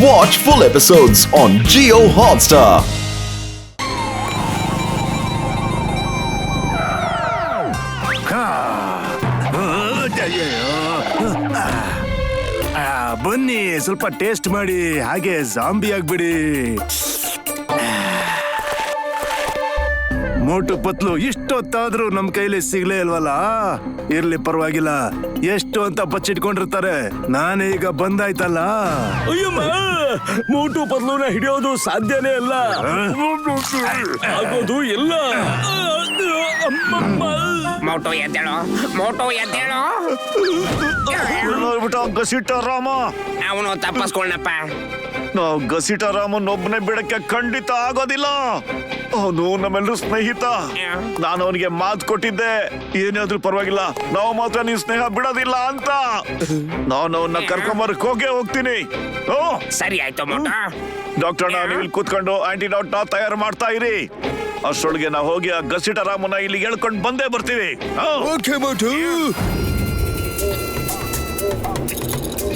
Watch full episodes on Jio Hotstar. ಬನ್ನಿ ಸ್ವಲ್ಪ taste ಮಾಡಿ ಹಾಗೆ ಜಾಂಬಿ ಆಗ್ಬಿಡಿ. ಮೋಟು ಪತ್ಲು ಇಷ್ಟೊತ್ತಾದ್ರೂ ನಮ್ ಕೈಲಿ ಸಿಗ್ಲೇ ಇಲ್ವಲ್ಲ. ಇರ್ಲಿ ಪರವಾಗಿಲ್ಲ, ಎಷ್ಟು ಅಂತ ಬಚ್ಚಿಟ್ಕೊಂಡಿರ್ತಾರೆ. ನಾನೇ ಈಗ ಬಂದಾಯ್ತಲ್ಲ. ಅಯ್ಯಮ್ಮ, ಮೋಟು ಪತ್ಲುನ ಹಿಡಿಯೋದು ಸಾಧ್ಯನೇ ಇಲ್ಲ, ಆಗೋದು ಇಲ್ಲ. ಮೋಟು ಎದ್ದೇಳೋ, ಮೋಟು ಎದ್ದೇಳೋ. ಗಸಿಟ ರಾಮ, ಅವನು ತಪ್ಪಿಸ್ಕೊಂಡಪ್ಪ. ನಾವು ಗಸಿಟ ರಾಮನೊಬ್ಬನೇ ಬಿಡಕ್ಕೆ ಖಂಡಿತ ಆಗೋದಿಲ್ಲ. ಅವನು ನಮ್ಮೆಲ್ಲರೂ ಸ್ನೇಹಿತ. ನಾನು ಅವನಿಗೆ ಮಾತು ಕೊಟ್ಟಿದ್ದೆ, ಏನಾದ್ರೂ ಪರವಾಗಿಲ್ಲ, ನಾವು ಮಾತ್ರ ನಿನ್ ಸ್ನೇಹ ಬಿಡೋದಿಲ್ಲ ಅಂತ. ನಾನು ಅವನ್ನ ಕರ್ಕೊಂಬರಕ್ ಹೋಗ್ತೀನಿ. ಸರಿ ಆಯ್ತು ಮೋಟು. ಡಾಕ್ಟರ್, ನೀವು ಇಲ್ಲಿ ಕೂತ್ಕೊಂಡು ಆಂಟಿಡಾಟ್ ನ ತಯಾರು ಮಾಡ್ತಾ ಇರಿ. ಅಷ್ಟೊಳಗೆ ನಾವು ಹೋಗಿ ಆ ಗಸಿಟ ರಾಮನ ಇಲ್ಲಿ ಹೇಳ್ಕೊಂಡು ಬಂದೇ ಬರ್ತೀವಿ.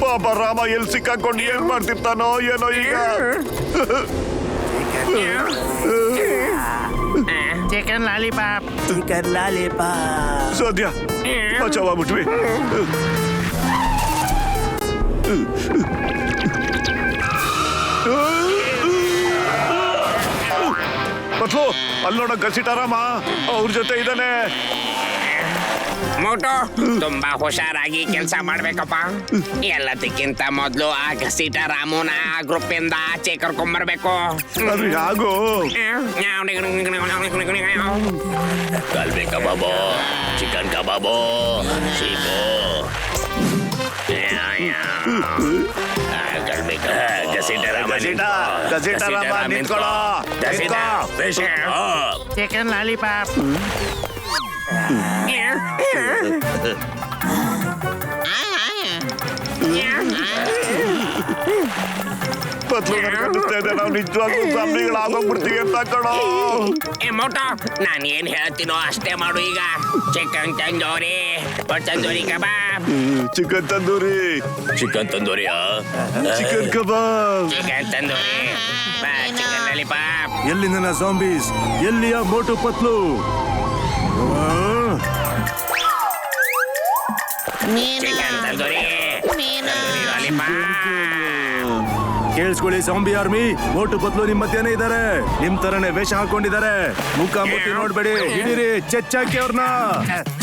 ಪಾಪ ರಾಮ ಎಲ್ಲಿ ಸಿಕ್ಕಾಕೊಂಡು ಏನ್ ಮಾಡ್ತಿರ್ತಾನೋ ಏನೋ ಈಗ. Chicken lollipop, chicken lollipop. ಸದ್ಯ ಬಚಾವಾಗ್ಬಿಟ್ವಿ. ಪತ್ಲು, ಅಲ್ಲಿ ನೋಡ ಗಸಿಟ ರಾಮ ಅವ್ರ ಜೊತೆ ಇದ್ದಾನೆ. ಮೋಟು, ತುಂಬಾ ಹುಷಾರಾಗಿ ಕೆಲಸ ಮಾಡ್ಬೇಕಪ್ಪ. ಎಲ್ಲದಕ್ಕಿಂತ ಮೊದ್ಲು ಆ ಗಸಿಟ ರಾಮುನ ಆ ಗ್ರೂಪ್ ಇಂದ ಆಚೆ ಕರ್ಕೊಂಡ್ಬರ್ಬೇಕು. ಅದು ಯಾಗೋ ಕಲ್ಬಿ ಕಬಾಬು, ಚಿಕನ್ ಕಬಾಬು, ಶೀಪು, ಗಸಿಟ ರಾಮ ನಿಂತ್ಕೊಳ್ಳೋ. Chicken lollipop. ಪತ್ಲು, ನನಗನ್ನಿಸ್ತಾ ಇದೆ ನಾವು ನಿಜವಾಗ್ಲೂ ಜಾಂಬಿಗಳಾಗೋಗ್ಬಿಡ್ತೀವಿ ಅಂತ ಕಣೋ. ಮೋಟು, ನಾನು ಏನ್ ಹೇಳ್ತೀನೋ ಅಷ್ಟೇ ಮಾಡು ಈಗ. Chicken tandoori, tandoori kebab. Chicken tandoori, chicken ತಂದೂರಿಯಾ? Chicken kebab, chicken tandoori, chicken lollipop. ಎಲ್ಲಿ ನನ್ನ ಜಾಂಬೀಸ್? ಎಲ್ಲಿಯ ಮೋಟು ಪತ್ಲು? Chicken tandoori, tandoori lollipop. ಕೇಳಿಸ್ಕೊಳ್ಳಿ ಜಾಂಬಿ ಆರ್ಮಿ, ಮೋಟು ಪತ್ಲು ನಿಮ್ ಮಧ್ಯಾಹ್ನ ಇದಾರೆ. ನಿಮ್ ತರನೇ ವೇಷ ಹಾಕೊಂಡಿದ್ದಾರೆ. ಮುಖ ಮುಟ್ಟಿ ನೋಡ್ಬೇಡಿ, ಹಿಡೀರಿ, ಚೆಚ್ಚಾಕಿ ಅವ್ರನ್ನ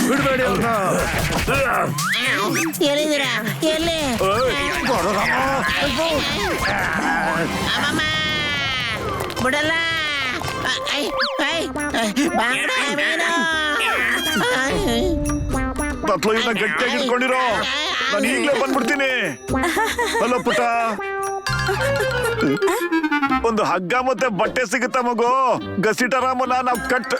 ಬಿಡ್ಬೇಡಿ ಅವ್ರನ್ನ. ಎಲ್ಲಿದ್ದೀರಾ? ಎಲ್ಲಿ? ಬಿಡಲ್ಲ. ಪತ್ಲು ಇದನ್ನ ಗಟ್ಟಿಯಾಗಿ ಇಟ್ಕೊಂಡಿರೋ, ನಾನು ಈಗ್ಲೇ ಬಂದ್ಬಿಡ್ತೀನಿ. ಹಲೋ ಪುಟ, ಒಂದು ಹಗ್ಗ ಮತ್ತೆ ಬಟ್ಟೆ ಸಿಗುತ್ತಾ ಮಗು? ಗಸಿಟ ರಾಮನ ನಾವು ಕಟ್.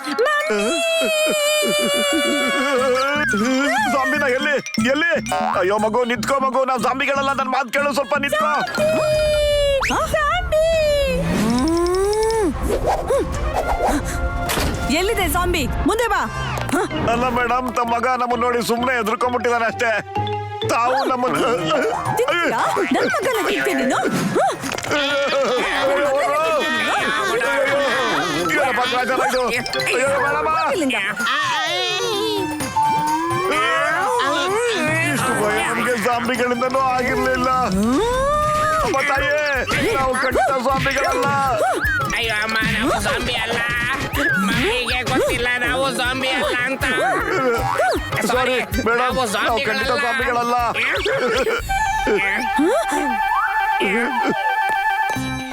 ಜಾಂಬಿನ ಎಲ್ಲಿ ಎಲ್ಲಿ? ಅಯ್ಯೋ ಮಗು, ನಿಂತ್ಕೋ ಮಗು, ನಾವು ಜಾಂಬಿಗಳಲ್ಲ, ನನ್ನ ಮಾತು ಕೇಳು, ಸ್ವಲ್ಪ ನಿಂತ್ಕೋ. ಎಲ್ಲಿದೆ ಜಾಂಬಿ? ಮುಂದೆ ಬಾ. ಅಲ್ಲ ಮೇಡಮ್, ತಮ್ಮ ಮಗ ನಮ್ಮನ್ನ ನೋಡಿ ಸುಮ್ಮನೆ ಎದ್ರುಕೊಂಡ್ಬಿಟ್ಟಿದಾನೆ ಅಷ್ಟೇ. ತಾವು ನಮ್ಮನ್ನ ಇಷ್ಟು ಭಯ ನಮ್ಗೆ ಜಾಂಬಿಗಳಿಂದನೂ ಆಗಿರ್ಲಿಲ್ಲ. ತಾಯೇ, ನಾವು ಖಂಡಿತ ಜಾಂಬಿಗಳಲ್ಲ. ಅಯ್ಯೋ ಅಮ್ಮ, ನಾವು ಜಾಂಬಿ ಅಲ್ಲ. ಮಮ್ಮಿಗೆ ಗೊತ್ತಿಲ್ಲ ನಾವು ಜಾಂಬಿ ಅಲ್ಲ ಅಂತ. ಸಾರಿ ಮೇಡಮ್, ನಾವು ಖಂಡಿತ ಜಾಂಬಿಗಳಲ್ಲ.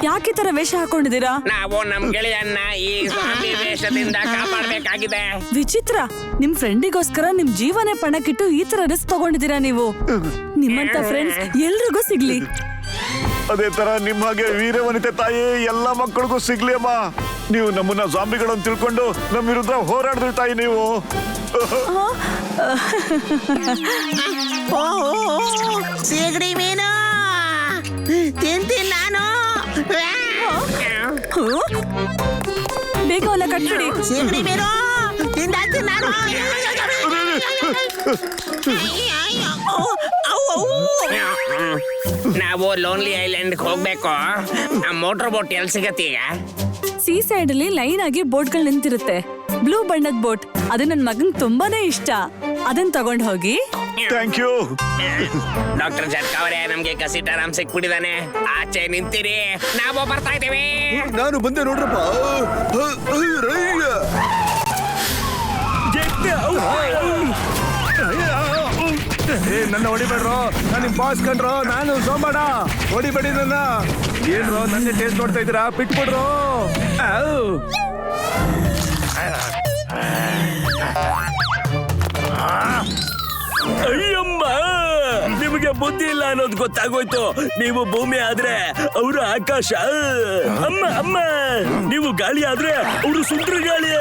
ಯಾಕೆ ತರ ವೇಷ ಹಾಕೊಂಡಿದ್ದೀರಾ? ನಾವು ನಮ್ ಗೆಳೆಯನ್ನ ಈ ಜಾಂಬಿ ವೇಷದಿಂದ ಕಾಪಾಡಬೇಕಾಗಿದೆ. ವಿಚಿತ್ರ, ನಿಮ್ ಫ್ರೆಂಡಿಗೋಸ್ಕರ ನಿಮ್ ಜೀವನೇ ಪಣಕ್ಕಿಟ್ಟು ಈ ತರ ರಿಸ್ಕ್ ತಗೊಂಡಿದ್ದೀರಾ ನೀವು. ನಿಮ್ಮಂತ ಫ್ರೆಂಡ್ಸ್ ಎಲ್ರಿಗೂ ಸಿಗ್ಲಿ. ಅದೇ ತರ ನಿಮ್ಮ ಹಾಗೆ ವೀರವನಿತೆ ತಾಯಿ ಎಲ್ಲ ಮಕ್ಕಳಿಗೂ ಸಿಗ್ಲಿ ಅಮ್ಮ. ನೀವು ನಮ್ಮನ್ನ ಜಾಂಬಿಗಳನ್ನು ತಿಳ್ಕೊಂಡು ನಮ್ಮ ವಿರುದ್ಧ ಹೋರಾಡಿದ್ರಿ ತಾಯಿ ನೀವು. ಸೀಗಡಿ ಮೀನು ತಿಂತೀನಿ ನಾನು. ಬೇಗ ಅವನ್ನ ಕಟ್ಬಿಡಿ. ಸೀಗಡಿ ಮೀನು ತಿಂದಾಯ್ತು ನಾನು. ನಾವು ಲೋನ್ಲಿ ಐಲ್ಯಾಂಡ್ ಹೋಗ್ಬೇಕು. ಆ ಮೋಟರ್ ಬೋಟ್ ಎಲ್ಲಿ ಸಿಗತ್ತೆ ಈಗ? ಸೀ ಸೈಡ್ ಅಲ್ಲಿ ಲೈನ್ ಆಗಿ ಬೋಟ್ಗಳು ನಿಂತಿರುತ್ತೆ. ಬ್ಲೂ ಬಣ್ಣದ ಬೋಟ್, ಅದು ನನ್ ಮಗನ್ ತುಂಬಾನೇ ಇಷ್ಟ. ಅದನ್ನ ತಗೊಂಡ್ ಹೋಗಿ. Thank you. ಡಾಕ್ಟರ್ ಜಟ್ಕಾ ಅವರೇ, ನಮ್ಗೆ ಗಸಿಟಾರಾಮ್ ಸಿಕ್ಬಿಟ್ಟಿದಾನೆ. ಆಚೆ ನಿಂತಿರಿ, ನಾವು ಬರ್ತಾ ಇದ್ದೀವಿ. ನಾನು ಬಂದೆ ನೋಡ್ರಪ್ಪ. ನನ್ನ ಹೊಡಿಬೇಡ್ರೋ, ನಾನು ನಿಮ್ ಬಾಸ್ ಕಂಡ್ರೋ, ನಾನು ಸೋಮಣ್ಣ. ಹೊಡಿಬೇಡಿ ನನ್ನ. ಏನ್ರೋ ನನ್ನ ಟೇಸ್ಟ್ ನೋಡ್ತಾ ಇದ್ದೀರಾ? ಬಿಟ್ಬಿಡ್ರೋ. ಅಯ್ಯಮ್ಮ, ನಿಮಗೆ ಬುದ್ಧಿ ಇಲ್ಲ ಅನ್ನೋದು ಗೊತ್ತಾಗೋಯ್ತು. ನೀವು ಭೂಮಿ ಆದ್ರೆ ಅವರು ಆಕಾಶ. ಅಮ್ಮ ಅಮ್ಮ, ನೀವು ಗಾಳಿ ಆದ್ರೆ ಅವರು ಸುಂದ್ರ ಗಾಳಿ.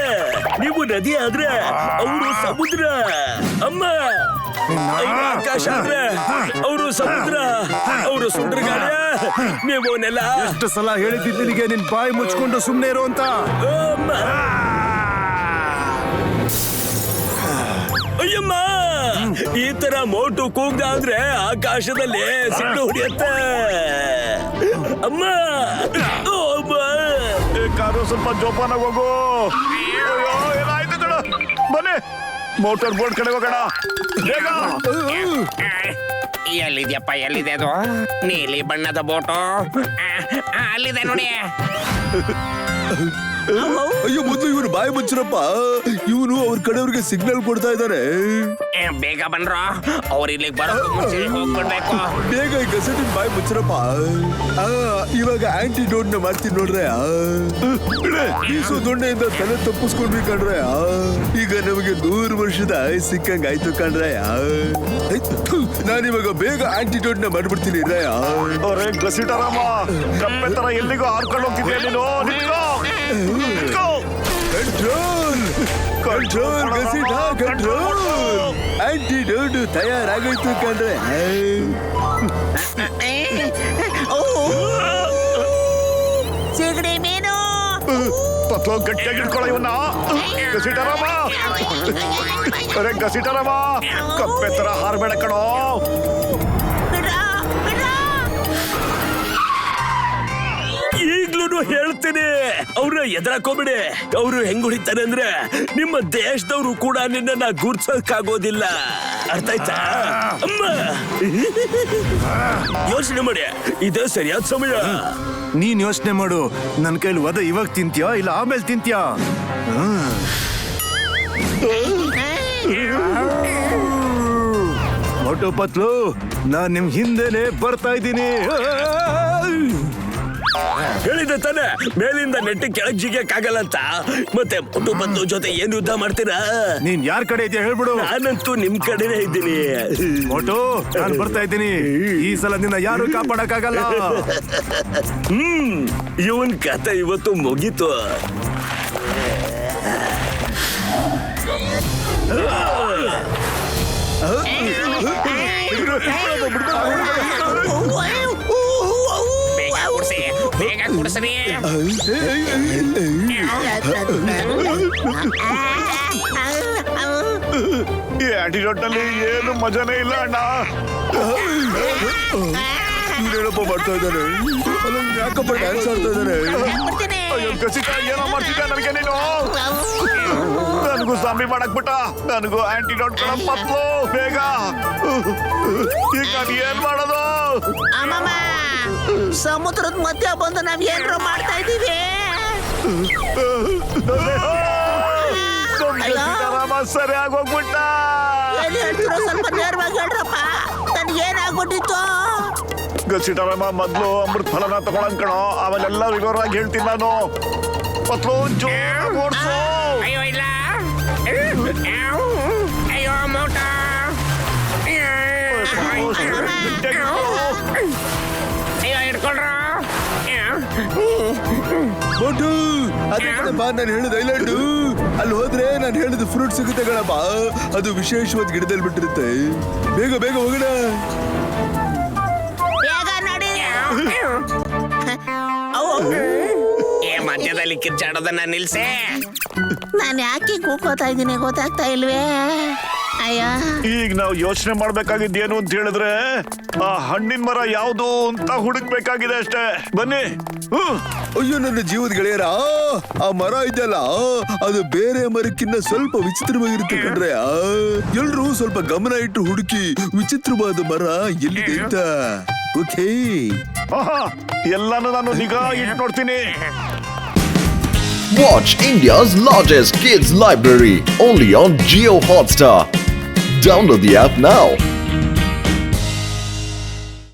ನೀವು ನದಿ ಆದ್ರೆ ಅವರು ಸಮುದ್ರ. ಅಮ್ಮ, ಅವ್ರು ಆಕಾಶ ಆದ್ರೆ ಅವರು ಸಮುದ್ರ. ಅವರು ಸುಂದ್ರ ಗಾಳಿ, ನೀವು ನೆಲ. ಎಷ್ಟು ಸಲ ಹೇಳಿದ್ದೀನಿ ನಿನಗೆ ನಿನ್ ಬಾಯಿ ಮುಚ್ಕೊಂಡು ಸುಮ್ಮನೆ ಇರು ಅಂತ. ಅಮ್ಮ. ಅಯ್ಯಮ್ಮ, ಈ ತರ ಮೋಟು ಕೂಗ್ದಾದ್ರೆ ಆಕಾಶದಲ್ಲಿ ಸಿಟ್ಟು ಹೊಡಿಯತ್ತೆ. ಅಮ್ಮ, ಅಮ್ಮ. ಕಾರು ಸ್ವಲ್ಪ ಜೋಪಾನಾಗಿ ಹೋಗು. ಅಯ್ಯೋ, ಏನಾಯ್ತು ಕಣ? ಬನ್ನಿ, ಮೋಟರ್ ಬೋಟ್ ಕಡೆ ಹೋಗೋಣ ಬೇಗ. ಎಲ್ಲಿದ್ಯಪ್ಪ? ಎಲ್ಲಿದೆ ಅದು? ನೀಲಿ ಬಣ್ಣದ ಬೋಟು. ಅಲ್ಲಿದೆ ನೋಡಿ. ಅಯ್ಯೋ, ಮೊದ್ಲು ಇವ್ರು ಬಾಯಿ ಮುಚ್ಚರಪ್ಪ. ಇವನು ಅವ್ರ ಕಡೆಯವ್ರಿಗೆ ಸಿಗ್ನಲ್ ಕೊಡ್ತಾ ಇದ್ದಾರೆ. ಬೇಗ ಬನ್ರೋ, ಅವ್ರ ಇಲ್ಲಿಗೆ ಬರೋದು ಮುಂಚೆ ಹೋಗ್ಬಿಡ್ಬೇಕು. ಬೇಗ ಈ ಗಸೆಟಿನ ಬಾಯಿ ಮುಚ್ಚರಪ್ಪ. ಇವಾಗ ಆಂಟಿಡೋಟ್ ನ ಮಾಡ್ತೀನಿ ನೋಡ್ರೆ. ಬೀಸೋ ದೊಣ್ಣೆಯಿಂದ ತಲೆ ತಪ್ಪಿಸ್ಕೊಂಡ್ರಿ ಕಣ್ರೆ. ಈಗ ನಮಗೆ 100 ವರ್ಷದ ಆಯುಸ್ ಸಿಕ್ಕಂಗ್ ಆಯ್ತು ಕಣ್ರೆ. ನಾನಿವಾಗ ಬೇಗ ಆಂಟಿಡೋಟ್ ನ ಮಾಡ್ಬಿಡ್ತೀನಿ ರೇ. ಅರೆ ಗಸಿಟಾರಾಮ, ಕಪ್ಪೆ ತರ ಎಲ್ಲಿಗೋ ಹಾರ್ಕೊಂಡು ಹೋಗ್ತಿದ್ಯಾ ನೀನು? ನಿಂತ್ಕೋ, ನಿಂತ್ಕೋ. ಕಂಟ್ರೋಲ್ ಕಂಟ್ರೋಲ್ ಗಸಿಟ ಕಂಟ್ರೋಲ್. ಆಂಟಿಡೋಟ್ ತಯಾರಾಗೋಯ್ತು ಕಣ್ರೆ. ಸಿಗಡಿ ಮೀನು. ಪತ್ಲೋ ಗಟ್ಟಿಯಾಗಿ ಇಟ್ಕೊಳ್ಳೋ ಇವನ್ನ. ಗಸಿಟಾರಾಮ, ಅರೆ ಗಸಿಟಾರಾಮ, ಕಪ್ಪೆ ತರ ಹಾರ್ಬೇಡ ಕಣೋ. ಬಿಡ್ರಾ, ಬಿಡ್ರಾ. ಈಗ್ಲೂ ಹೇಳ್ತೀನಿ, ಅವ್ರನ್ನ ಎದುರಾಕೋಬಿಡಿ. ಅವ್ರು ಹೆಂಗ್ ಹೊಡಿತಾರೆ ಅಂದ್ರೆ ನಿಮ್ಮ ದೇಶದವ್ರು ಕೂಡ ನಿನ್ನ ಗುರ್ಸಕ್ಕಾಗೋದಿಲ್ಲ. ಅರ್ಥ ಆಯ್ತಾ? ಅಮ್ಮ, ಯೋಚನೆ ಮಾಡಿ, ಇದೇ ಸರಿಯಾದ ಸಮಯ. ನೀನ್ ಯೋಚನೆ ಮಾಡು. ನನ್ ಕೈಲಿ ವದ ಇವಾಗ ತಿಂತ್ಯಾ ಇಲ್ಲ ಆಮೇಲೆ ತಿಂತ್ಯಾ? ಮೋಟು ಪತ್ಲು, ನಾನ್ ನಿಮ್ ಹಿಂದೆನೆ ಬರ್ತಾ ಇದ್ದೀನಿ. ಹೇಳಿದೆ ತಾನೆ, ಮೇಲಿಂದ ನೆಟ್ಟಿ ಕೆಳಗ್ ಜಿಗಿಯಕ್ಕಾಗಲ್ಲ ಅಂತ. ಮತ್ತೆ ಮೋಟು ಪತ್ಲು ಜೊತೆ ಏನ್ ಯುದ್ಧ ಮಾಡ್ತೀರಾ? ನೀನ್ ಯಾರ್ ಕಡೆ ಇದೆಯಾ ಹೇಳ್ಬಿಡು. ನಾನಂತೂ ನಿಮ್ ಕಡೆನೇ ಇದ್ದೀನಿ. ಮೋಟು, ನಾನ್ ಬರ್ತಾ ಇದ್ದೀನಿ. ಈ ಸಲ ನಿನ್ನ ಯಾರು ಕಾಪಾಡಕ್ಕಾಗಲ್ಲ. ಇವನ್ ಕತೆ ಇವತ್ತು ಮುಗೀತು. ಬೇಗ ಕುಡ್ಸಿ, ಬೇಗ ಕುಡ್ಸ್ರಿ. ಈ ಆಂಟಿಡೋಟ್ ನಲ್ಲಿ ಏನು ಮಜಾನೇ ಇಲ್ಲ ಅಣ್ಣ. ಇವ್ರೇನಪ್ಪ ಮಾಡ್ತಾ ಇದ್ದಾನೆ? ಅಲ್ಲೊಂದು ಯಾಕಪ್ಪ ಡ್ಯಾನ್ಸ್ ಆಡ್ತಾ ಇದ್ದಾನೆ? ಬಿಡ್ತೀನಿ. ಅಯ್ಯೋ ಗಸಿಟ, ಏನೋ ಮಾಡ್ತಿದ್ದೆ ನನಗೆ ನೀನು. ನನಗೂ ಸಾಂಬಿ ಮಾಡಕ್ ಬಿಟ್ಟ. ನನಗೂ ಆಂಟಿಡೋಟ್ ಕಣ ಪತ್ಲು. ಬೇಗ, ಈಗ ನಾನು ಏನ್ ಮಾಡೋದು? ಅಮ್ಮಮ್ಮ, ಸಮುದ್ರದ ಮಧ್ಯ ಬಂದು ನಾವ್ ಏನ್ರ ಮಾಡ್ತಾ ಇದೀವಿ. ಗಸಿಟಾರಾಮ ಸರಿಯಾಗಿ ಹೋಗ್ಬಿಟ್ಟ. ಎಲ್ಲಿ ಹೇಳ್ತಿರೋ ಸ್ವಲ್ಪ ನೇರವಾಗಿ ಹೇಳ್ರಪ್ಪ. ನನ್ಗೇನಾಗ್ಬಿಟ್ಟಿತ್ತು? ಗಸಿಟಾರಾಮ, ಮೊದ್ಲು ಅಮೃತ ಫಲನ ತಗೊಳಂಗ್ ಕಣೋ, ಆಮೇಲೆಲ್ಲ ವಿವರವಾಗಿ ಹೇಳ್ತೀನಿ ನಾನು. ಪತ್ಲು ಜೋರಾಗಿ ಓಡ್ಸು. ಅಯ್ಯೋ ಇಲ್ಲ. ಅಯ್ಯೋ ಮೋಟ. ಅಯ್ಯೋ ಹಿಡ್ಕೊಳ್ರ. ಮೋಟು, ಅದೇ ಕಣಪ್ಪ ನಾನು ಹೇಳಿದ ಐಲ್ಯಾಂಡು. ಅಲ್ಲಿ ಹೋದ್ರೆ ನಾನು ಹೇಳಿದ ಫ್ರೂಟ್ ಸಿಗುತ್ತೆ ಕಣಪ್ಪ. ಅದು ವಿಶೇಷವಾದ ಗಿಡದಲ್ಲಿ ಬಿಟ್ಟಿರುತ್ತೆ. ಬೇಗ ಬೇಗ ಹೋಗೋಣ. ಬೇಗ ನಡಿ. ಏ ಮಧ್ಯದಲ್ಲಿ ಕಿರ್ಚಾಡೋದನ್ನ ನಿಲ್ಸೆ. ನಾನು ಯಾಕೆ ಕೂಕೋತಾ ಇದ್ದೀನಿ ಗೊತ್ತಾಗ್ತಾ ಇಲ್ವೇ? ಅಯ್ಯೋ ಈಗ ನಾವು ಯೋಚನೆ ಮಾಡ್ಬೇಕಾಗಿದ್ದೇನು ಅಂತ ಹೇಳಿದ್ರೆ ಆ ಹಣ್ಣಿನ ಮರ ಯಾವುದು ಅಂತ ಹುಡುಕ್ಬೇಕಾಗಿದೆ ಅಷ್ಟೇ. ಬನ್ನಿ. ಅಯ್ಯೋ ನನ್ನ ಜೀವದ ಗೆಳೆಯರ ಆ ಮರ ಇದೆಯಲ್ಲ ಅದು ಬೇರೆ ಮರಕ್ಕಿನ್ನ ಸ್ವಲ್ಪ ವಿಚಿತ್ರವಾಗಿರುತ್ತೆ ಕಣ್ರೆ. ಎಲ್ರೂ ಸ್ವಲ್ಪ ಗಮನ ಇಟ್ಟು ಹುಡುಕಿ ವಿಚಿತ್ರವಾದ ಮರ ಎಲ್ಲಿದೆ ಅಂತ. ಓಕೆ, ಎಲ್ಲಾನು ನಾನು ನಿಗಾ ಇಟ್ಟು ನೋಡ್ತೀನಿ. Watch India's largest kids library only on Jio Hotstar. Download the app now.